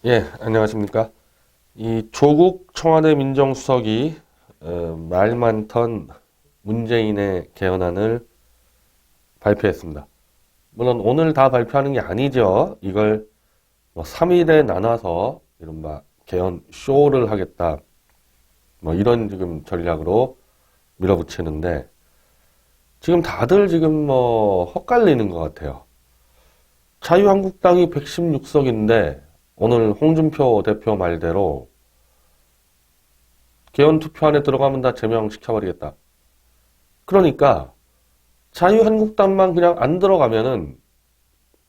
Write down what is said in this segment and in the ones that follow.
예, 안녕하십니까. 이 조국 청와대 민정수석이 말 많던 문재인의 개헌안을 발표했습니다. 물론 오늘 다 발표하는 게 아니죠. 이걸 뭐 3일에 나눠서 이른바 개헌 쇼를 하겠다. 뭐 이런 지금 전략으로 밀어붙이는데 지금 다들 지금 뭐 헛갈리는 것 같아요. 자유한국당이 116석인데 오늘 홍준표 대표 말대로 개헌 투표안에 들어가면 다 제명시켜버리겠다. 그러니까 자유한국당만 그냥 안 들어가면은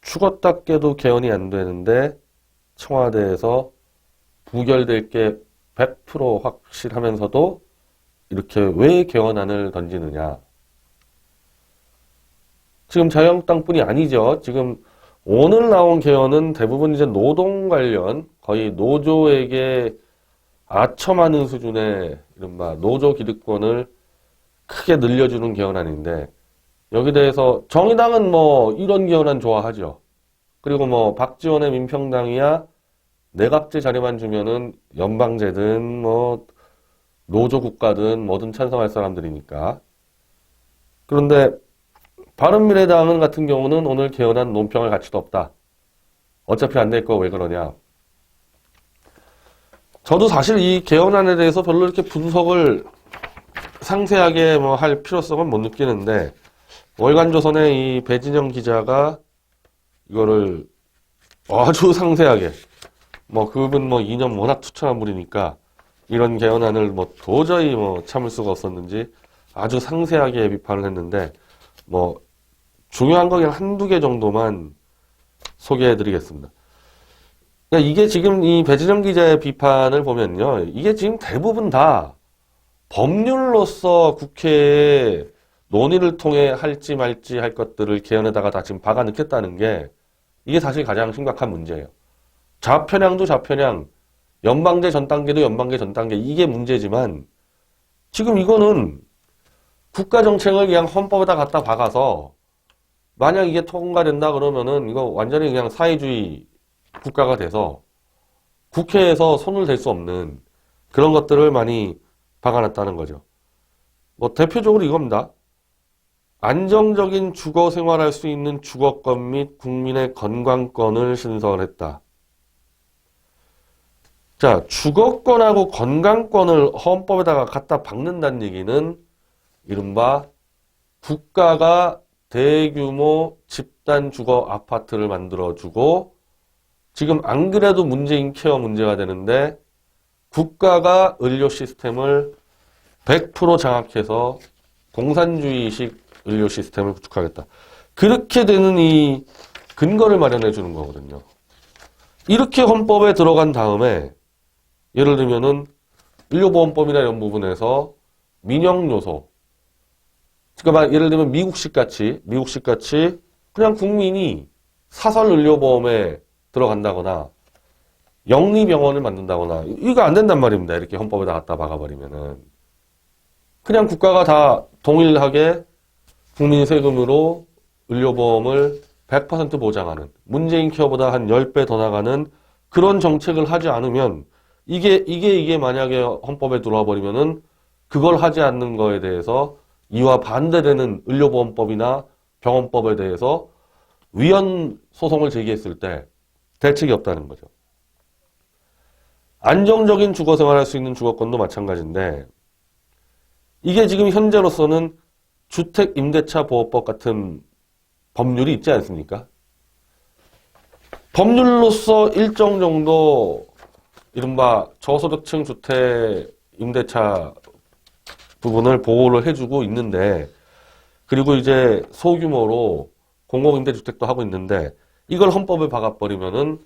죽었다 깨도 개헌이 안 되는데 청와대에서 부결될 게 100% 확실하면서도 이렇게 왜 개헌안을 던지느냐. 지금 자유한국당뿐이 아니죠. 지금 오늘 나온 개헌은 대부분 이제 노동 관련 거의 노조에게 아첨하는 수준의 이른바 노조 기득권을 크게 늘려주는 개헌안인데 여기 대해서 정의당은 뭐 이런 개헌안 좋아하죠. 그리고 뭐 박지원의 민평당이야 내각제 자료만 주면은 연방제든 뭐 노조 국가든 뭐든 찬성할 사람들이니까. 그런데 바른미래당은 같은 경우는 오늘 개헌안 논평할 가치도 없다. 어차피 안 될 거 왜 그러냐. 저도 사실 이 개헌안에 대해서 별로 이렇게 분석을 상세하게 뭐 할 필요성은 못 느끼는데 월간조선의 이 배진영 기자가 이거를 아주 상세하게 뭐 그분 뭐 이념 워낙 투철한 분이니까 이런 개헌안을 뭐 도저히 뭐 참을 수가 없었는지 아주 상세하게 비판을 했는데 뭐 중요한 거 그냥 한두 개 정도만 소개해 드리겠습니다. 그러니까 이게 지금 이 배진영 기자의 비판을 보면요. 이게 지금 대부분 다 법률로서 국회에 논의를 통해 할지 말지 할 것들을 개헌에다가 다 지금 박아 넣겠다는 게 이게 사실 가장 심각한 문제예요. 좌편향도 좌편향, 연방제 전 단계도 연방제 전 단계 이게 문제지만 지금 이거는 국가정책을 그냥 헌법에다 갖다 박아서 만약 이게 통과된다 그러면은 이거 완전히 그냥 사회주의 국가가 돼서 국회에서 손을 댈 수 없는 그런 것들을 많이 박아놨다는 거죠. 뭐 대표적으로 이겁니다. 안정적인 주거 생활할 수 있는 주거권 및 국민의 건강권을 신설했다. 자, 주거권하고 건강권을 헌법에다가 갖다 박는다는 얘기는 이른바 국가가 대규모 집단 주거 아파트를 만들어주고 지금 안 그래도 문재인 케어 문제가 되는데 국가가 의료 시스템을 100% 장악해서 공산주의식 의료 시스템을 구축하겠다. 그렇게 되는 이 근거를 마련해 주는 거거든요. 이렇게 헌법에 들어간 다음에 예를 들면은 의료보험법이나 이런 부분에서 민영요소 그러니까 예를 들면 미국식 같이 그냥 국민이 사설 의료보험에 들어간다거나 영리병원을 만든다거나 이거 안 된단 말입니다. 이렇게 헌법에다 갖다 박아버리면은 그냥 국가가 다 동일하게 국민 세금으로 의료보험을 100% 보장하는 문재인 케어보다 한 10배 더 나가는 그런 정책을 하지 않으면 이게 만약에 헌법에 들어와 버리면은 그걸 하지 않는 거에 대해서 이와 반대되는 의료보험법이나 병원법에 대해서 위헌 소송을 제기했을 때 대책이 없다는 거죠. 안정적인 주거 생활할 수 있는 주거권도 마찬가지인데 이게 지금 현재로서는 주택임대차보호법 같은 법률이 있지 않습니까? 법률로서 일정 정도 이른바 저소득층 주택 임대차 부분을 보호를 해주고 있는데 그리고 이제 소규모로 공공임대주택도 하고 있는데 이걸 헌법에 박아버리면은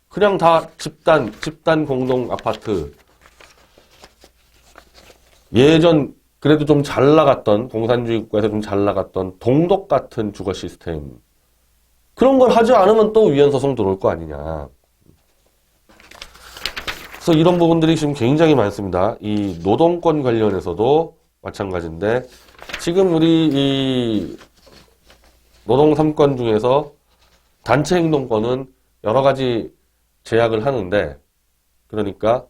그냥 다 집단 공동 아파트 예전 그래도 좀 잘 나갔던 공산주의 국가에서 좀 잘 나갔던 동독 같은 주거 시스템 그런 걸 하지 않으면 또 위헌 소송 들어올 거 아니냐. 그래서 이런 부분들이 지금 굉장히 많습니다. 이 노동권 관련해서도 마찬가지인데 지금 우리 이 노동 3권 중에서 단체 행동권은 여러 가지 제약을 하는데, 그러니까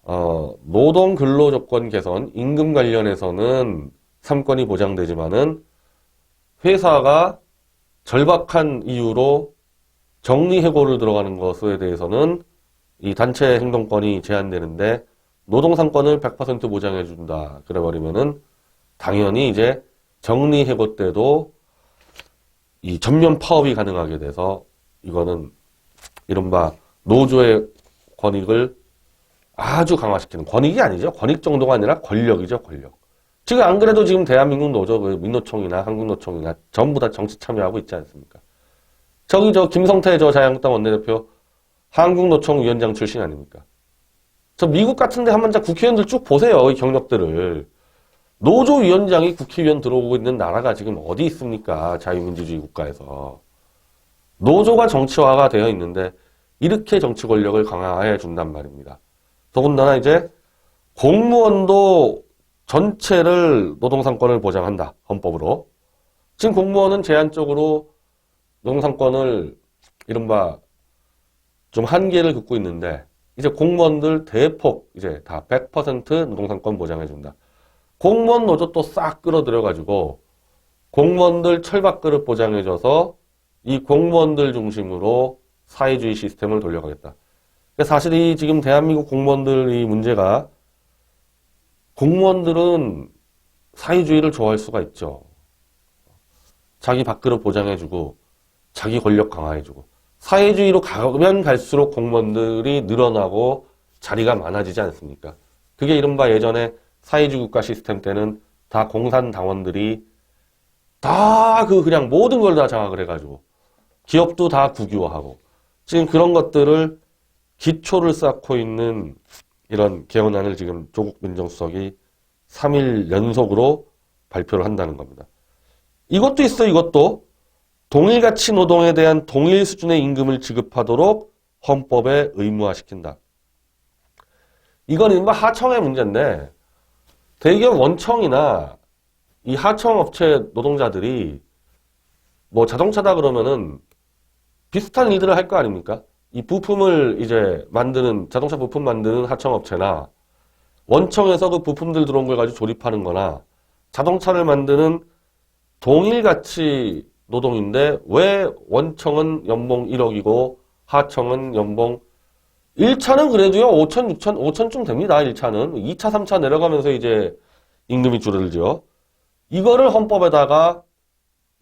노동 근로 조건 개선, 임금 관련해서는 3건이 보장되지만은 회사가 절박한 이유로 정리해고를 들어가는 것에 대해서는 이 단체 행동권이 제한되는데 노동 3건을 100% 보장해준다. 그래버리면은 당연히 이제 정리해고 때도 이 전면 파업이 가능하게 돼서 이거는 이른바 노조의 권익을 아주 강화시키는, 권익이 아니죠. 권익 정도가 아니라 권력이죠, 권력. 지금 안 그래도 지금 대한민국 노조, 민노총이나 한국노총이나 전부 다 정치 참여하고 있지 않습니까? 저기 김성태 자유한국당 원내대표 한국노총 위원장 출신 아닙니까? 저 미국 같은데 한번 국회의원들 쭉 보세요, 이 경력들을. 노조위원장이 국회의원 들어오고 있는 나라가 지금 어디 있습니까? 자유민주주의 국가에서. 노조가 정치화가 되어 있는데 이렇게 정치 권력을 강화해 준단 말입니다. 더군다나 이제 공무원도 전체를 노동상권을 보장한다. 헌법으로. 지금 공무원은 제한적으로 노동상권을 이른바 좀 한계를 긋고 있는데 이제 공무원들 대폭 이제 다 100% 노동상권 보장해준다. 공무원 노조 또 싹 끌어들여가지고 공무원들 철밥그릇 보장해줘서 이 공무원들 중심으로 사회주의 시스템을 돌려가겠다. 사실 이 지금 대한민국 공무원들의 문제가 공무원들은 사회주의를 좋아할 수가 있죠. 자기 밥그릇 보장해주고 자기 권력 강화해주고 사회주의로 가면 갈수록 공무원들이 늘어나고 자리가 많아지지 않습니까? 그게 이른바 예전에 사회주의 국가 시스템 때는 다 공산당원들이 다 그냥 모든 걸 다 장악을 해가지고 기업도 다 국유화하고 지금 그런 것들을 기초를 쌓고 있는 이런 개헌안을 지금 조국 민정수석이 3일 연속으로 발표를 한다는 겁니다. 이것도 있어, 이것도. 동일가치 노동에 대한 동일 수준의 임금을 지급하도록 헌법에 의무화시킨다. 이건 이른바 하청의 문제인데 대기업 원청이나 이 하청업체 노동자들이 뭐 자동차다 그러면은 비슷한 일들을 할 거 아닙니까? 이 부품을 이제 만드는, 자동차 부품 만드는 하청업체나 원청에서 그 부품들 들어온 걸 가지고 조립하는 거나 자동차를 만드는 동일가치 노동인데 왜 원청은 연봉 1억이고 하청은 연봉 1차는 그래도요 5천, 6천, 5천쯤 됩니다. 1차는. 2차, 3차 내려가면서 이제 임금이 줄어들죠. 이거를 헌법에다가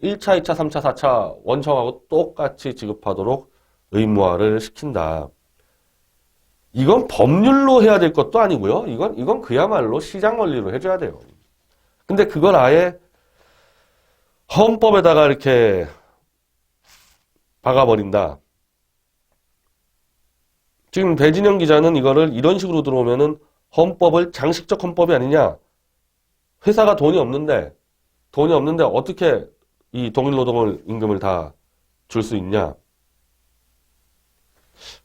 1차, 2차, 3차, 4차 원청하고 똑같이 지급하도록 의무화를 시킨다. 이건 법률로 해야 될 것도 아니고요. 이건 그야말로 시장 원리로 해줘야 돼요. 근데 그걸 아예 헌법에다가 이렇게 박아버린다. 지금 배진영 기자는 이거를 이런 식으로 들어오면은 헌법을 장식적 헌법이 아니냐. 회사가 돈이 없는데 어떻게 이 동일 노동을 임금을 다 줄 수 있냐.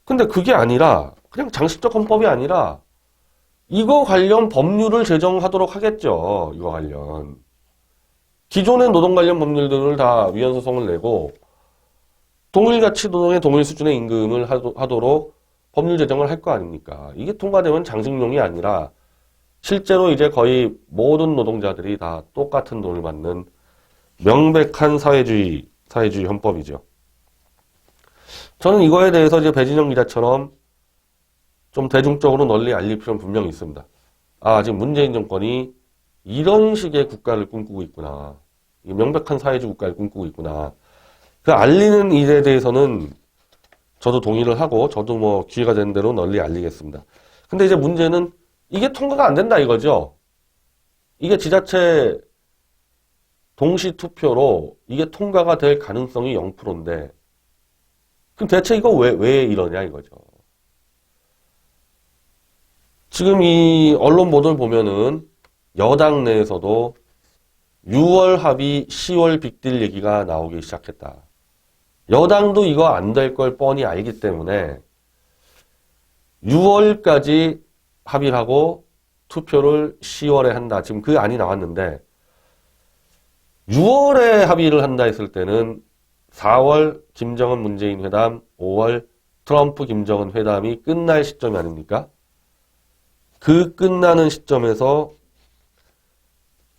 근데 그게 아니라 그냥 장식적 헌법이 아니라 이거 관련 법률을 제정하도록 하겠죠. 이거 관련. 기존의 노동 관련 법률들을 다 위헌 소송을 내고 동일가치 노동의 동일 수준의 임금을 하도록 법률 제정을 할 거 아닙니까? 이게 통과되면 장식용이 아니라 실제로 이제 거의 모든 노동자들이 다 똑같은 돈을 받는 명백한 사회주의 헌법이죠. 저는 이거에 대해서 이제 배진영 기자처럼 좀 대중적으로 널리 알릴 필요는 분명히 있습니다. 아, 지금 문재인 정권이 이런 식의 국가를 꿈꾸고 있구나. 명백한 사회주의 국가를 꿈꾸고 있구나. 그 알리는 일에 대해서는 저도 동의를 하고 저도 뭐 기회가 되는 대로 널리 알리겠습니다. 근데 이제 문제는 이게 통과가 안 된다 이거죠. 이게 지자체 동시 투표로 이게 통과가 될 가능성이 0%인데 그럼 대체 이거 왜 이러냐 이거죠. 지금 이 언론 보도를 보면은 여당 내에서도 6월 합의 10월 빅딜 얘기가 나오기 시작했다. 여당도 이거 안 될 걸 뻔히 알기 때문에 6월까지 합의를 하고 투표를 10월에 한다. 지금 그 안이 나왔는데 6월에 합의를 한다 했을 때는 4월 김정은 문재인 회담, 5월 트럼프 김정은 회담이 끝날 시점이 아닙니까? 그 끝나는 시점에서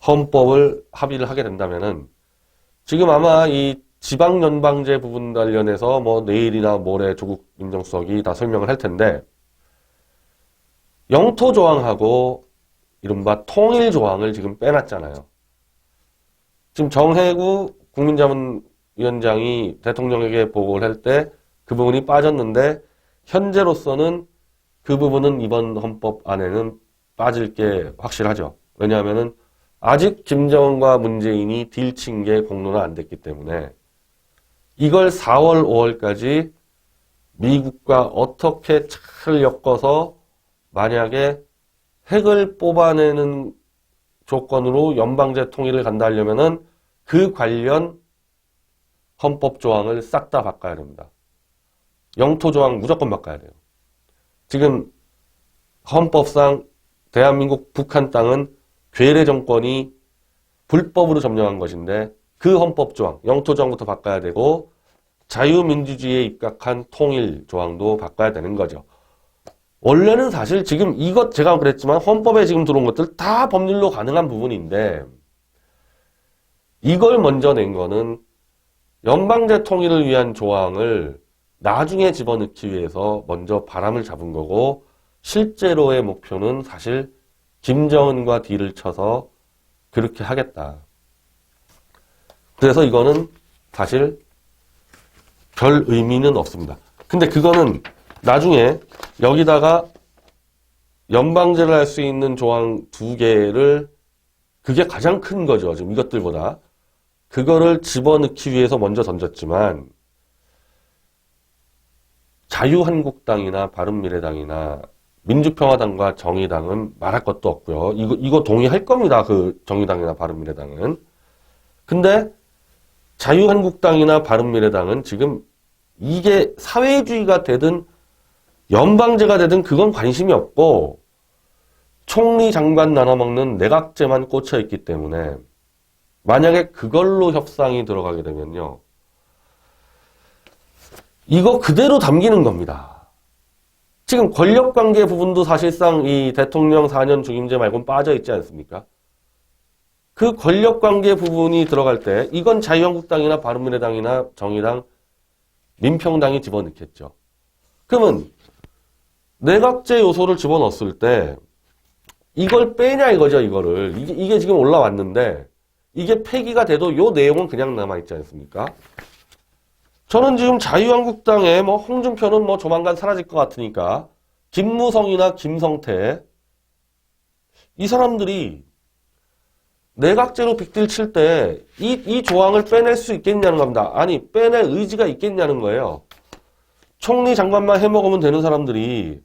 헌법을 합의를 하게 된다면은 지금 아마 이 지방연방제 부분 관련해서 뭐 내일이나 모레 조국 민정수석이 다 설명을 할 텐데 영토조항하고 이른바 통일조항을 지금 빼놨잖아요. 지금 정해구 국민자문위원장이 대통령에게 보고를 할 때 그 부분이 빠졌는데 현재로서는 그 부분은 이번 헌법 안에는 빠질 게 확실하죠. 왜냐하면은 아직 김정은과 문재인이 딜친 게 공론화 안 됐기 때문에 이걸 4월, 5월까지 미국과 어떻게 차를 엮어서 만약에 핵을 뽑아내는 조건으로 연방제 통일을 간다 하려면은 그 관련 헌법 조항을 싹 다 바꿔야 됩니다. 영토 조항 무조건 바꿔야 돼요. 지금 헌법상 대한민국 북한 땅은 괴뢰 정권이 불법으로 점령한 것인데 그 헌법 조항, 영토 조항부터 바꿔야 되고 자유민주주의에 입각한 통일 조항도 바꿔야 되는 거죠. 원래는 사실 지금 이것 제가 그랬지만 헌법에 지금 들어온 것들 다 법률로 가능한 부분인데 이걸 먼저 낸 거는 연방제 통일을 위한 조항을 나중에 집어넣기 위해서 먼저 바람을 잡은 거고 실제로의 목표는 사실 김정은과 딜을 쳐서 그렇게 하겠다. 그래서 이거는 사실 별 의미는 없습니다. 근데 그거는 나중에 여기다가 연방제를 할 수 있는 조항 2개를 그게 가장 큰 거죠. 지금 이것들보다. 그거를 집어넣기 위해서 먼저 던졌지만 자유한국당이나 바른미래당이나 민주평화당과 정의당은 말할 것도 없고요. 이거 동의할 겁니다. 그 정의당이나 바른미래당은. 근데 자유한국당이나 바른미래당은 지금 이게 사회주의가 되든 연방제가 되든 그건 관심이 없고 총리 장관 나눠먹는 내각제만 꽂혀있기 때문에 만약에 그걸로 협상이 들어가게 되면요. 이거 그대로 담기는 겁니다. 지금 권력관계 부분도 사실상 이 대통령 4년 중임제 말고는 빠져있지 않습니까? 그 권력관계 부분이 들어갈 때 이건 자유한국당이나 바른미래당이나 정의당, 민평당이 집어넣겠죠. 그러면 내각제 요소를 집어넣었을 때 이걸 빼냐 이거죠, 이거를. 이게 지금 올라왔는데 이게 폐기가 돼도 요 내용은 그냥 남아있지 않습니까? 저는 지금 자유한국당에 뭐 홍준표는 뭐 조만간 사라질 것 같으니까 김무성이나 김성태 이 사람들이 내각제로 빅딜 칠 때 이 조항을 빼낼 수 있겠냐는 겁니다. 아니 빼낼 의지가 있겠냐는 거예요. 총리 장관만 해먹으면 되는 사람들이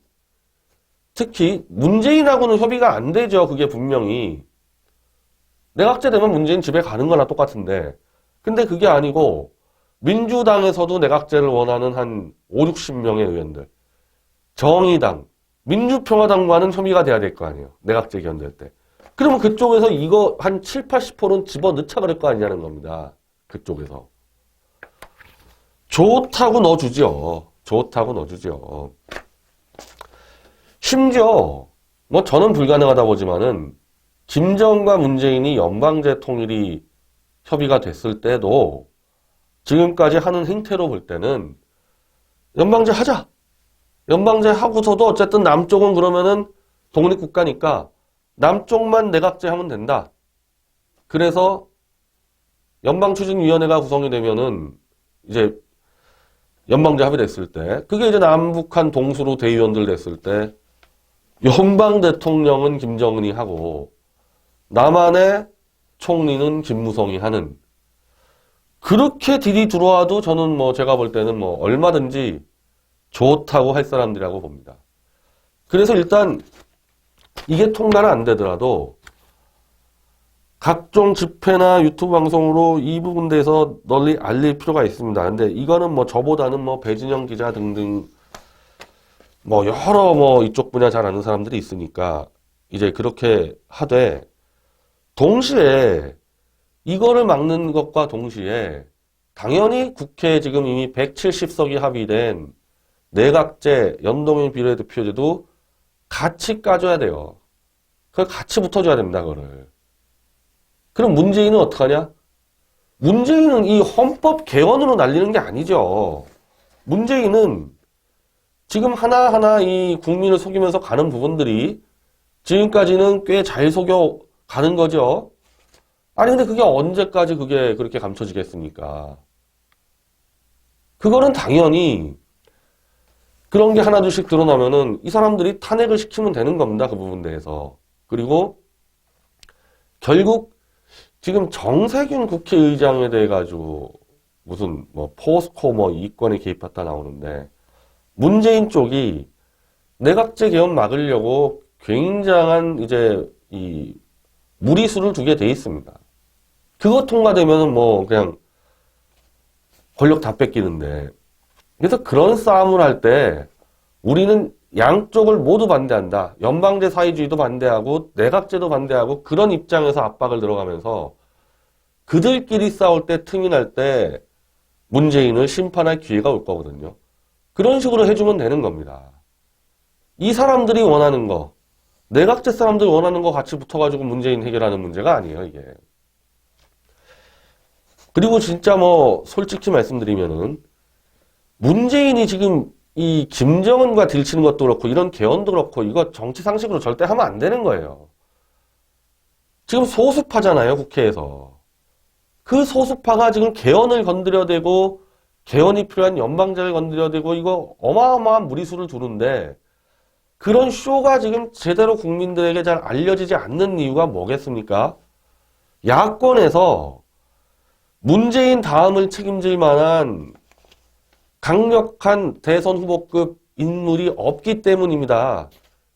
특히 문재인하고는 협의가 안 되죠. 그게 분명히. 내각제 되면 문재인 집에 가는 거나 똑같은데 근데 그게 아니고 민주당에서도 내각제를 원하는 한 5, 60명의 의원들 정의당, 민주평화당과는 협의가 돼야 될 거 아니에요. 내각제 견될 때. 그러면 그쪽에서 이거 한 7, 80%는 집어넣자 그럴 거 아니냐는 겁니다. 그쪽에서. 좋다고 넣어주죠. 좋다고 넣어주죠. 심지어 뭐 저는 불가능하다 보지만은 김정은과 문재인이 연방제 통일이 협의가 됐을 때도 지금까지 하는 행태로 볼 때는 연방제 하자. 연방제 하고서도 어쨌든 남쪽은 그러면은 독립국가니까 남쪽만 내각제 하면 된다. 그래서 연방추진위원회가 구성이 되면은 이제 연방제 합의됐을 때 그게 이제 남북한 동수로 대의원들 됐을 때 연방 대통령은 김정은이 하고 남한의 총리는 김무성이 하는 그렇게 딜이 들어와도 저는 뭐 제가 볼 때는 뭐 얼마든지 좋다고 할 사람들이라고 봅니다. 그래서 일단 이게 통과는 안 되더라도 각종 집회나 유튜브 방송으로 이 부분에 대해서 널리 알릴 필요가 있습니다. 근데 이거는 뭐 저보다는 뭐 배진영 기자 등등 뭐 여러 뭐 이쪽 분야 잘 아는 사람들이 있으니까 이제 그렇게 하되 동시에 이거를 막는 것과 동시에 당연히 국회에 지금 이미 170석이 합의된 내각제, 연동형 비례대표제도 같이 까줘야 돼요. 그걸 같이 붙어줘야 됩니다, 그거를. 그럼 문재인은 어떡하냐? 문재인은 이 헌법 개헌으로 날리는 게 아니죠. 문재인은 지금 하나하나 이 국민을 속이면서 가는 부분들이 지금까지는 꽤 잘 속여 가는 거죠. 아니, 근데 그게 언제까지 그게 그렇게 감춰지겠습니까? 그거는 당연히 그런 게 하나둘씩 드러나면은 이 사람들이 탄핵을 시키면 되는 겁니다. 그 부분에 대해서. 그리고 결국 지금 정세균 국회의장에 대해 가지고 무슨 뭐 포스코 뭐 이권에 개입했다 나오는데 문재인 쪽이 내각제 개헌 막으려고 굉장한 이제 이 무리수를 두게 돼 있습니다. 그거 통과되면은 뭐 그냥 권력 다 뺏기는데 그래서 그런 싸움을 할 때 우리는 양쪽을 모두 반대한다. 연방제 사회주의도 반대하고 내각제도 반대하고 그런 입장에서 압박을 들어가면서 그들끼리 싸울 때 틈이 날 때 문재인을 심판할 기회가 올 거거든요. 그런 식으로 해주면 되는 겁니다. 이 사람들이 원하는 거, 내각제 사람들이 원하는 거 같이 붙어가지고 문재인 해결하는 문제가 아니에요, 이게. 그리고 진짜 뭐 솔직히 말씀드리면은 문재인이 지금 이 김정은과 들치는 것도 그렇고 이런 개헌도 그렇고 이거 정치 상식으로 절대 하면 안 되는 거예요. 지금 소수파잖아요, 국회에서. 그 소수파가 지금 개헌을 건드려대고 개헌이 필요한 연방제를 건드려대고 이거 어마어마한 무리수를 두는데 그런 쇼가 지금 제대로 국민들에게 잘 알려지지 않는 이유가 뭐겠습니까? 야권에서 문재인 다음을 책임질 만한 강력한 대선 후보급 인물이 없기 때문입니다.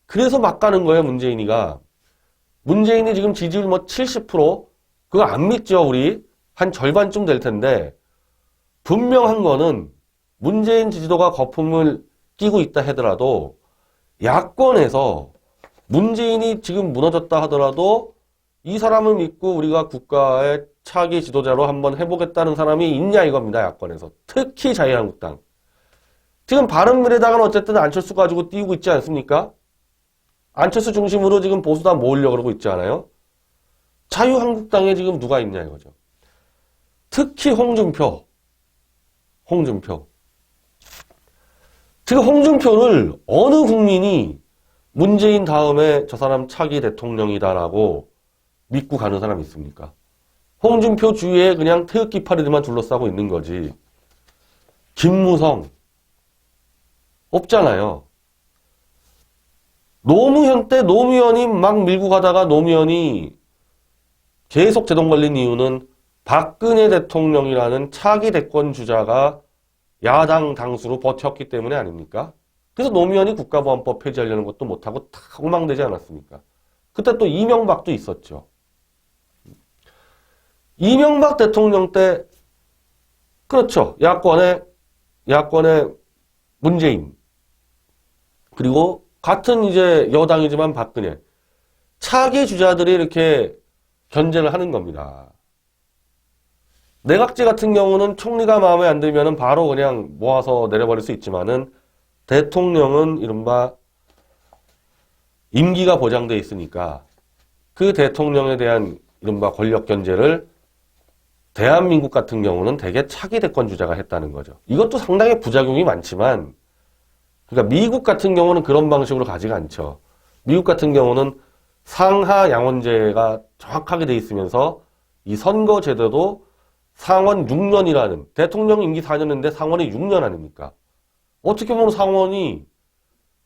그래서 막 가는 거예요, 문재인이가. 문재인이 지금 지지율 뭐 70%? 그거 안 믿죠, 우리? 한 절반쯤 될 텐데, 분명한 거는 문재인 지지도가 거품을 끼고 있다 하더라도, 야권에서 문재인이 지금 무너졌다 하더라도, 이 사람을 믿고 우리가 국가의 차기 지도자로 한번 해보겠다는 사람이 있냐 이겁니다. 야권에서. 특히 자유한국당. 지금 바른미래당은 어쨌든 안철수 가지고 띄우고 있지 않습니까? 안철수 중심으로 지금 보수당 모으려고 그러고 있지 않아요? 자유한국당에 지금 누가 있냐 이거죠. 특히 홍준표. 지금 홍준표를 어느 국민이 문재인 다음에 저 사람 차기 대통령이다라고 믿고 가는 사람이 있습니까? 홍준표 주위에 그냥 태극기파리들만 둘러싸고 있는 거지. 김무성 없잖아요. 노무현 때 노무현이 막 밀고 가다가 노무현이 계속 제동 걸린 이유는 박근혜 대통령이라는 차기 대권 주자가 야당 당수로 버텼기 때문에 아닙니까? 그래서 노무현이 국가보안법 폐지하려는 것도 못하고 다 엉망되지 않았습니까? 그때 또 이명박도 있었죠. 이명박 대통령 때 그렇죠. 야권의 문재인 그리고 같은 이제 여당이지만 박근혜 차기 주자들이 이렇게 견제를 하는 겁니다. 내각제 같은 경우는 총리가 마음에 안 들면은 바로 그냥 모아서 내려버릴 수 있지만은 대통령은 이른바 임기가 보장돼 있으니까 그 대통령에 대한 이른바 권력 견제를 대한민국 같은 경우는 대개 차기 대권 주자가 했다는 거죠. 이것도 상당히 부작용이 많지만 그러니까 미국 같은 경우는 그런 방식으로 가지가 않죠. 미국 같은 경우는 상하 양원제가 정확하게 돼 있으면서 이 선거 제도도 상원 6년이라는 대통령 임기 4년인데 상원이 6년 아닙니까? 어떻게 보면 상원이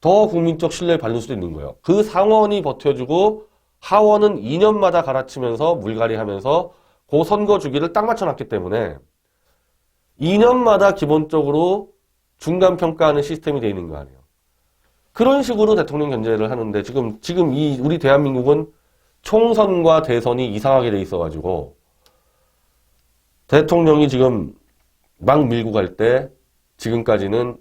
더 국민적 신뢰를 받을 수도 있는 거예요. 그 상원이 버텨주고 하원은 2년마다 갈아치면서 물갈이하면서 그 선거 주기를 딱 맞춰놨기 때문에 2년마다 기본적으로 중간평가하는 시스템이 되어 있는 거 아니에요. 그런 식으로 대통령 견제를 하는데 지금 이 우리 대한민국은 총선과 대선이 이상하게 돼 있어가지고 대통령이 지금 막 밀고 갈 때 지금까지는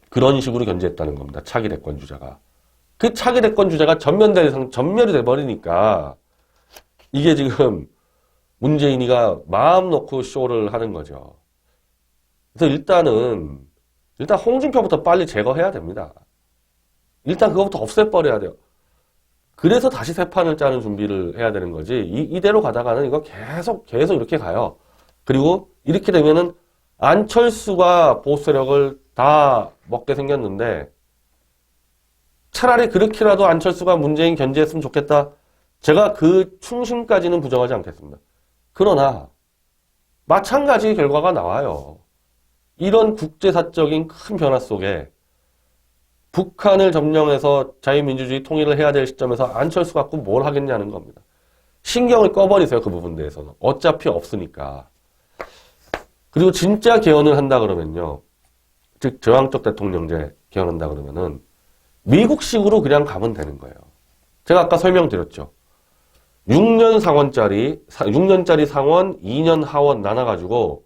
그런 식으로 견제했다는 겁니다. 차기 대권 주자가. 그 차기 대권 주자가 전멸이 돼버리니까 이게 지금 문재인이가 마음 놓고 쇼를 하는 거죠. 그래서 일단은 일단 홍준표부터 빨리 제거해야 됩니다. 일단 그거부터 없애버려야 돼요. 그래서 다시 새 판을 짜는 준비를 해야 되는 거지. 이대로 가다가는 이거 계속 이렇게 가요. 그리고 이렇게 되면은 안철수가 보수 세력을 다 먹게 생겼는데 차라리 그렇게라도 안철수가 문재인 견제했으면 좋겠다. 제가 그 충심까지는 부정하지 않겠습니다. 그러나 마찬가지 결과가 나와요. 이런 국제사적인 큰 변화 속에 북한을 점령해서 자유민주주의 통일을 해야 될 시점에서 안철수 갖고 뭘 하겠냐는 겁니다. 신경을 꺼버리세요. 그 부분 대해서는. 어차피 없으니까. 그리고 진짜 개헌을 한다 그러면요. 즉 저항적 대통령제 개헌한다 그러면은 미국식으로 그냥 가면 되는 거예요. 제가 아까 설명드렸죠. 6년짜리 상원, 2년 하원 나눠가지고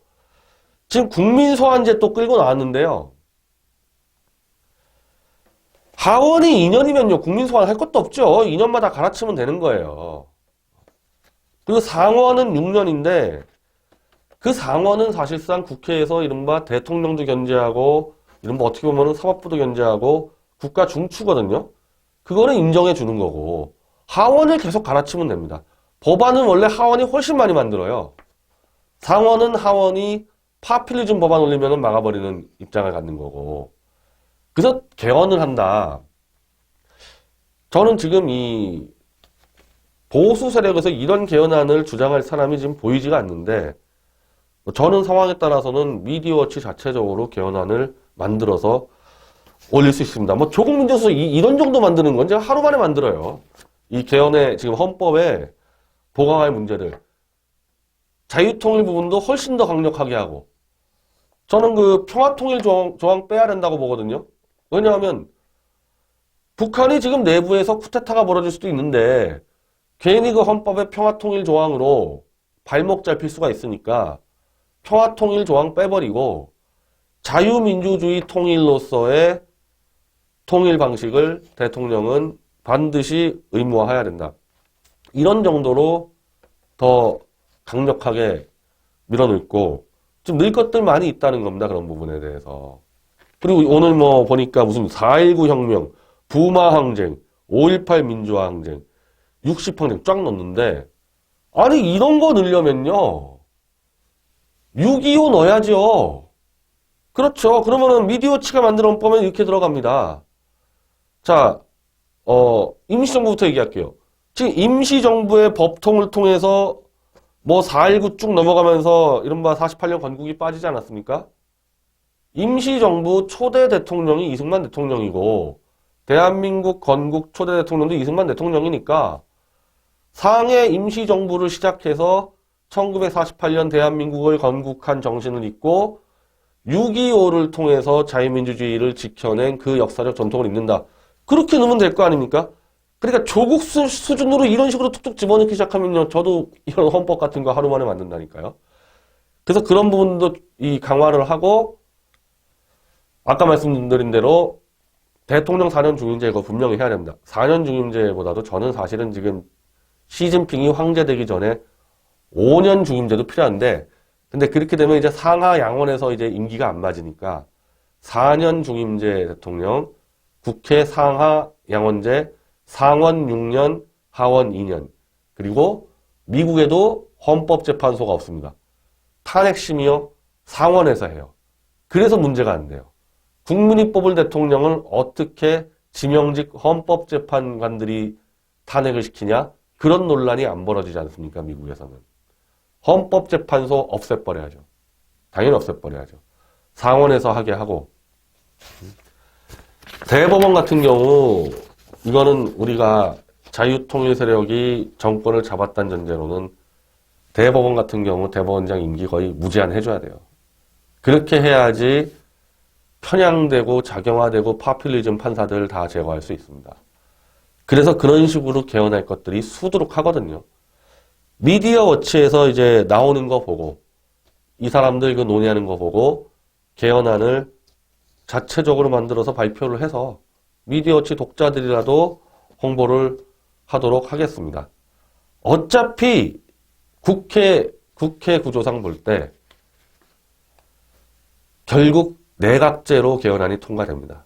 지금 국민소환제 또 끌고 나왔는데요. 하원이 2년이면요. 국민소환 할 것도 없죠. 2년마다 갈아치면 되는 거예요. 그리고 상원은 6년인데 그 상원은 사실상 국회에서 이른바 대통령도 견제하고 이른바 어떻게 보면 사법부도 견제하고 국가 중추거든요. 그거는 인정해 주는 거고 하원을 계속 갈아치면 됩니다. 법안은 원래 하원이 훨씬 많이 만들어요. 상원은 하원이 파퓰리즘 법안 올리면 막아버리는 입장을 갖는 거고 그래서 개헌을 한다. 저는 지금 이 보수 세력에서 이런 개헌안을 주장할 사람이 지금 보이지가 않는데 저는 상황에 따라서는 미디어워치 자체적으로 개헌안을 만들어서 올릴 수 있습니다. 뭐 조국 민주수 이런 정도 만드는 건 제가 하루 만에 만들어요. 이 개헌의 지금 헌법에 보강할 문제를 자유통일 부분도 훨씬 더 강력하게 하고 저는 그 평화통일 조항 빼야 된다고 보거든요. 왜냐하면 북한이 지금 내부에서 쿠데타가 벌어질 수도 있는데 괜히 그 헌법의 평화통일 조항으로 발목 잡힐 수가 있으니까 평화통일 조항 빼버리고 자유민주주의 통일로서의 통일 방식을 대통령은 반드시 의무화해야 된다. 이런 정도로 더 강력하게 밀어넣고 좀 늘 것들 많이 있다는 겁니다. 그런 부분에 대해서. 그리고 오늘 뭐 보니까 무슨 4.19 혁명, 부마 항쟁, 5.18 민주화 항쟁, 60 항쟁 쫙 넣었는데 아니 이런 거 넣으려면요. 6.25 넣어야죠. 그렇죠. 그러면은 미디어치가 만든 헌법에 이렇게 들어갑니다. 자, 임시정부부터 얘기할게요. 지금 임시정부의 법통을 통해서 뭐 4.19 쭉 넘어가면서 이른바 48년 건국이 빠지지 않았습니까? 임시정부 초대 대통령이 이승만 대통령이고 대한민국 건국 초대 대통령도 이승만 대통령이니까 상해 임시정부를 시작해서 1948년 대한민국을 건국한 정신을 잇고 6.25를 통해서 자유민주주의를 지켜낸 그 역사적 전통을 잇는다. 그렇게 넣으면 될 거 아닙니까? 그러니까 조국 수준으로 이런 식으로 툭툭 집어넣기 시작하면요. 저도 이런 헌법 같은 거 하루 만에 만든다니까요. 그래서 그런 부분도 이 강화를 하고 아까 말씀드린 대로 대통령 4년 중임제 이거 분명히 해야 됩니다. 4년 중임제보다도 저는 사실은 지금 시진핑이 황제되기 전에 5년 중임제도 필요한데 근데 그렇게 되면 이제 상하 양원에서 이제 임기가 안 맞으니까 4년 중임제 대통령, 국회 상하 양원제, 상원 6년, 하원 2년. 그리고 미국에도 헌법재판소가 없습니다. 탄핵심이요, 상원에서 해요. 그래서 문제가 안 돼요. 국민이 뽑을 대통령을 어떻게 지명직 헌법재판관들이 탄핵을 시키냐? 그런 논란이 안 벌어지지 않습니까? 미국에서는. 헌법재판소 없애버려야죠. 당연히 없애버려야죠. 상원에서 하게 하고. 대법원 같은 경우 이거는 우리가 자유통일 세력이 정권을 잡았다는 전제로는 대법원 같은 경우 대법원장 임기 거의 무제한 해줘야 돼요. 그렇게 해야지 편향되고 작용화되고 파퓰리즘 판사들을 다 제거할 수 있습니다. 그래서 그런 식으로 개헌할 것들이 수두룩하거든요. 미디어 워치에서 이제 나오는 거 보고 이 사람들 그 논의하는 거 보고 개헌안을 자체적으로 만들어서 발표를 해서 미디어 워치 독자들이라도 홍보를 하도록 하겠습니다. 어차피 국회 구조상 볼 때 결국 내각제로 개헌안이 통과됩니다.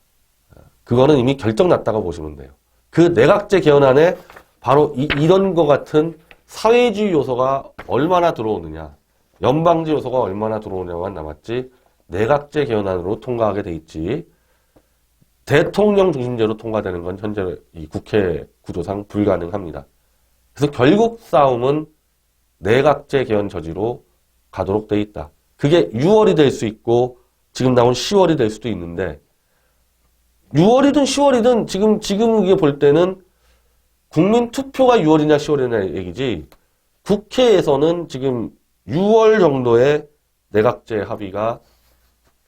그거는 이미 결정났다고 보시면 돼요. 그 내각제 개헌안에 바로 이런 것 같은 사회주의 요소가 얼마나 들어오느냐, 연방제 요소가 얼마나 들어오냐만 남았지, 내각제 개헌안으로 통과하게 돼 있지, 대통령 중심제로 통과되는 건 현재 이 국회 구조상 불가능합니다. 그래서 결국 싸움은 내각제 개헌 저지로 가도록 돼 있다. 그게 6월이 될 수 있고 지금 나온 10월이 될 수도 있는데 6월이든 10월이든 지금 이게 볼 때는 국민 투표가 6월이냐 10월이냐 얘기지 국회에서는 지금 6월 정도에 내각제 합의가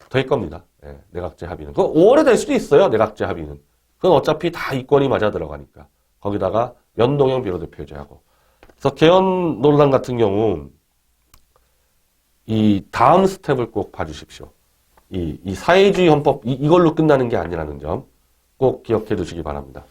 될 겁니다. 네, 내각제 합의는. 그건 5월에 될 수도 있어요. 내각제 합의는. 그건 어차피 다 이권이 맞아 들어가니까. 거기다가 연동형 비례대표제하고. 그래서 개헌 논란 같은 경우 이 다음 스텝을 꼭 봐주십시오. 이 사회주의 헌법 이걸로 끝나는 게 아니라는 점 꼭 기억해 두시기 바랍니다.